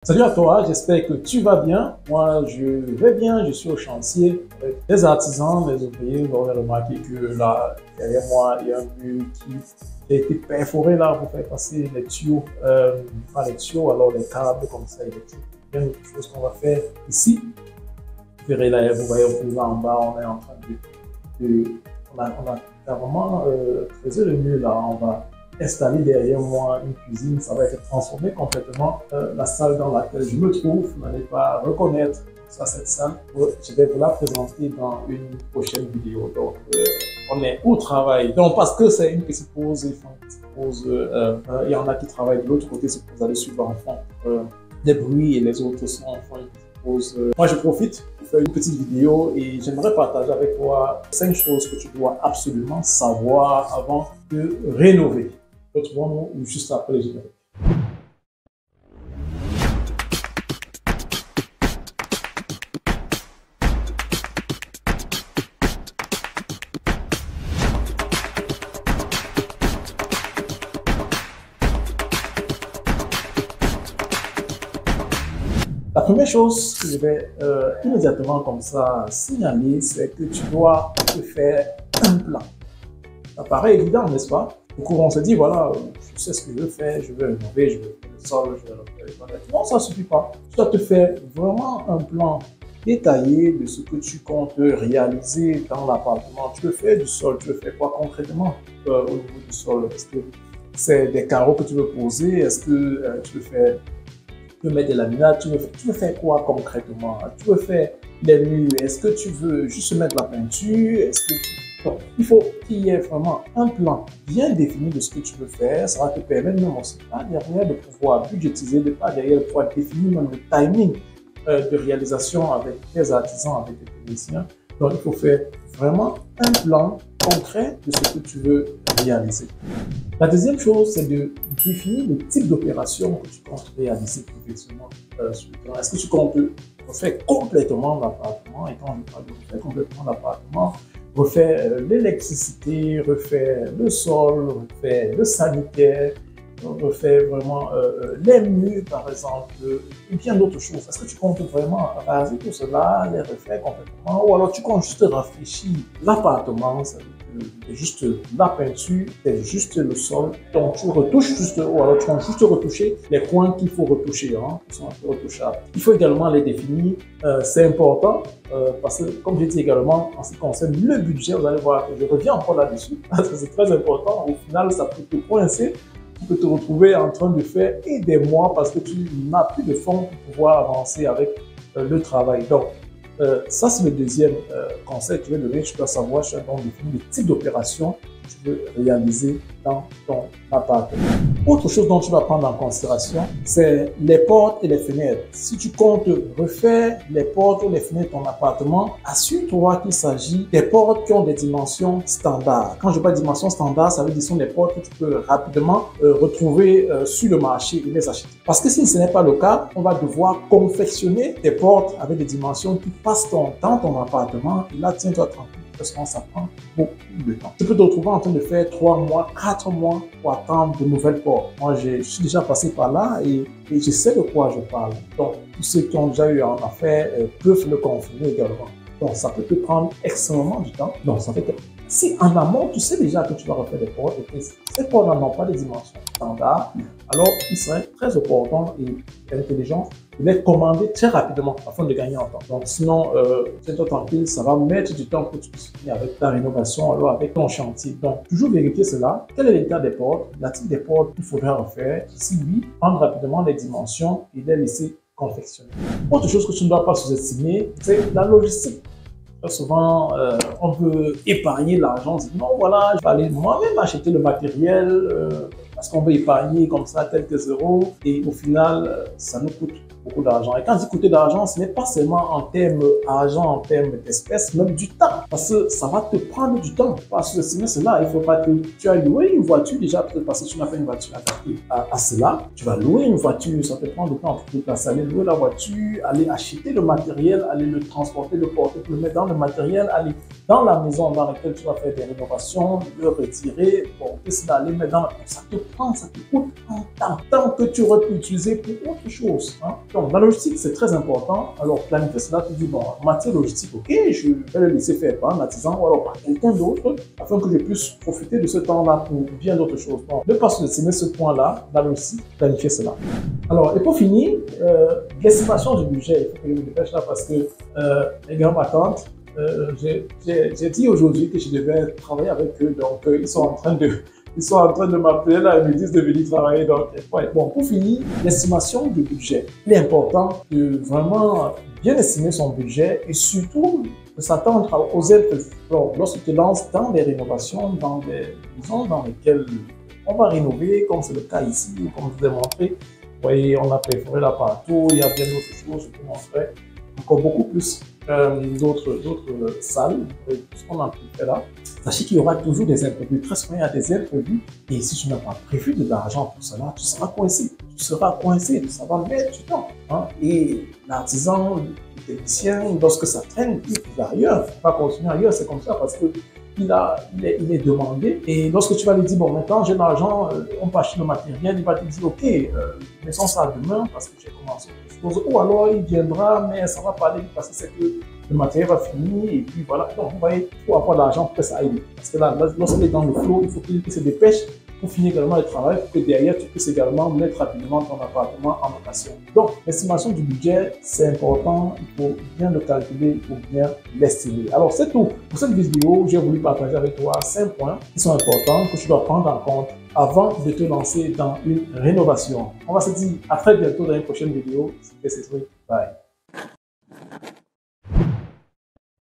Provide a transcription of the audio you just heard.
Salut à toi, j'espère que tu vas bien. Moi, je vais bien, je suis au chantier avec des artisans, des ouvriers. Vous aurez remarqué que là, derrière moi, il y a un mur qui a été perforé là pour faire passer les tuyaux, pas les tuyaux, alors les câbles comme ça électriques. Bien autre chose qu'on va faire ici. Vous verrez là, vous voyez au plus en bas, on est en train on a carrément creusé le mur là, on va installer derrière moi une cuisine, ça va être transformé complètement. La salle dans laquelle je me trouve, vous n'allez pas reconnaître ça, cette salle. Je vais vous la présenter dans une prochaine vidéo. Donc, on est au travail. Donc, parce que c'est une petite pause, ils font une petite pause. Il y en a qui travaillent de l'autre côté, c'est pour aller suivre en fond des bruits et les autres sons font une petite pause. Moi, je profite pour faire une petite vidéo et j'aimerais partager avec toi 5 choses que tu dois absolument savoir avant de rénover. Retrouvons-nous juste après les génériques. La première chose que je vais immédiatement comme ça signaler, c'est que tu dois te faire un plan. Ça paraît évident, n'est-ce pas? Beaucoup vont se dire, voilà, je sais ce que je veux faire, je veux rénover, je veux faire le sol, je veux refaire les toilettes. Non, ça ne suffit pas. Tu dois te faire vraiment un plan détaillé de ce que tu comptes réaliser dans l'appartement. Tu veux faire du sol, tu veux faire quoi concrètement au niveau du sol? Est-ce que c'est des carreaux que tu veux poser? Est-ce que tu veux faire, tu veux mettre des laminates? Tu veux faire quoi concrètement? Tu veux faire les murs? Est-ce que tu veux juste mettre la peinture? Est-ce que Donc, il faut qu'il y ait vraiment un plan bien défini de ce que tu veux faire. Ça va te permettre même aussi, pas derrière, de pouvoir budgétiser, de pas derrière, de pouvoir définir même le timing de réalisation avec tes artisans, avec tes techniciens. Donc, il faut faire vraiment un plan concret de ce que tu veux réaliser. La deuxième chose, c'est de définir le type d'opération que tu comptes réaliser progressivement sur le terrain. Est-ce que tu comptes refaire complètement l'appartement? Et quand je parle de refaire complètement l'appartement, refaire l'électricité, refaire le sol, refaire le sanitaire, refaire vraiment les murs par exemple, et bien d'autres choses. Est-ce que tu comptes vraiment raser tout cela, les refaire complètement, ou alors tu comptes juste rafraîchir l'appartement, c'est juste la peinture, c'est juste le sol, donc tu retouches juste, ou alors tu comptes juste retoucher les coins qu'il faut retoucher, hein, qui sont un peu retouchables. Il faut également les définir, c'est important, parce que comme j'ai dit également, en ce qui concerne le budget, vous allez voir que je reviens encore là-dessus, parce que c'est très important, au final ça peut te coincer. Tu peux te retrouver en train de faire des mois parce que tu n'as plus de fonds pour pouvoir avancer avec le travail. Donc, ça, c'est le deuxième conseil que je vais donner. Tu dois savoir, tu dois définir le type d'opération que tu veux réaliser dans ton appartement. Autre chose dont tu vas prendre en considération, c'est les portes et les fenêtres. Si tu comptes refaire les portes ou les fenêtres de ton appartement, assure-toi qu'il s'agit des portes qui ont des dimensions standards. Quand je parle de dimensions standards, ça veut dire que ce sont des portes que tu peux rapidement retrouver sur le marché et les acheter. Parce que si ce n'est pas le cas, on va devoir confectionner des portes avec des dimensions qui passent dans ton appartement. Et là, tiens-toi tranquille. Parce que ça prend beaucoup de temps. Tu peux te retrouver en train de faire 3 mois, 4 mois pour attendre de nouvelles portes. Moi, je suis déjà passé par là et je sais de quoi je parle. Donc, tous ceux qui ont déjà eu en affaire peuvent le confirmer également. Donc, ça peut te prendre extrêmement du temps. Donc, ça fait que si en amont, tu sais déjà que tu vas refaire des portes et que ces portes n'ont pas des dimensions standards, alors il serait très opportun et intelligent de les commander très rapidement afin de gagner en temps. Donc sinon, tiens-toi tranquille, ça va mettre du temps pour que tu puisses finir avec ta rénovation, alors avec ton chantier. Donc toujours vérifier cela. Quel est l'état des portes, la type des portes qu'il faudra refaire. Si oui, prendre rapidement les dimensions et les laisser confectionner. Autre chose que tu ne dois pas sous-estimer, c'est la logistique. Souvent, on peut épargner l'argent. On se dit, non, voilà, je vais aller moi-même acheter le matériel parce qu'on veut épargner comme ça quelques euros. Et au final, ça nous coûte beaucoup d'argent. Et quand je dis coûter d'argent, ce n'est pas seulement en termes d'argent, en termes d'espèces, même du temps. Parce que ça va te prendre du temps. Parce que sinon, c'est là, il ne faut pas que tu ailles louer une voiture déjà, peut-être parce que tu n'as pas une voiture adaptée à cela. Tu vas louer une voiture, ça te prend du temps pour te déplacer, aller louer la voiture, aller acheter le matériel, aller le transporter, le porter, pour le mettre dans le matériel, aller dans la maison dans laquelle tu vas faire des rénovations, le retirer, porter cela, aller mettre dans la... Ça te coûte un temps que tu aurais pu utiliser pour autre chose. Hein. Donc, la logistique, c'est très important. Alors, planifier cela, tu dis, bon, en matière logistique, ok, je vais le laisser faire par un artisan ou alors par quelqu'un d'autre, afin que je puisse profiter de ce temps-là pour bien d'autres choses. Donc, ne pas sous-estimer ce point-là, la logistique, planifier cela. Alors, et pour finir, l'estimation du budget, il faut que je me dépêche là parce que les gars m'attendent. J'ai dit aujourd'hui que je devais travailler avec eux, donc ils sont en train de m'appeler là, ils me disent de venir travailler. Donc, ouais. Bon, pour finir, l'estimation du budget. Il est important de vraiment bien estimer son budget et surtout de s'attendre aux imprévus. Alors, lorsque tu te lances dans des rénovations, dans des maisons dans lesquelles on va rénover, comme c'est le cas ici, comme je vous ai montré, vous voyez, on a préféré là partout, il y a bien d'autres choses, je vous montrerai encore beaucoup plus d'autres salles, ce qu'on a pu faire là. Sachez qu'il y aura toujours des imprévus. Très souvent, il y a des imprévus. Et si tu n'as pas prévu de l'argent pour cela, tu seras coincé. Ça va mettre du temps. Hein? Et l'artisan, le technicien, lorsque ça traîne, il va ailleurs. Il va continuer ailleurs. C'est comme ça parce que il est demandé. Et lorsque tu vas lui dire, bon, maintenant j'ai l'argent, on peut acheter le matériel, il va te dire, ok, laissons ça demain parce que j'ai commencé quelque chose. Ou alors il viendra, mais ça va pas aller parce que c'est que le matériel va finir et puis voilà. Donc, vous voyez, il faut avoir de l'argent pour que ça aille. Parce que là, lorsqu'il est dans le flot, il faut qu'il se dépêche pour finir également le travail, pour que derrière, tu puisses également mettre rapidement ton appartement en location. Donc, l'estimation du budget, c'est important. Il faut bien le calculer, il faut bien l'estimer. Alors, c'est tout. Pour cette vidéo, j'ai voulu partager avec toi 5 points qui sont importants que tu dois prendre en compte avant de te lancer dans une rénovation. On va se dire à très bientôt dans une prochaine vidéo. C'était Cédric. Bye.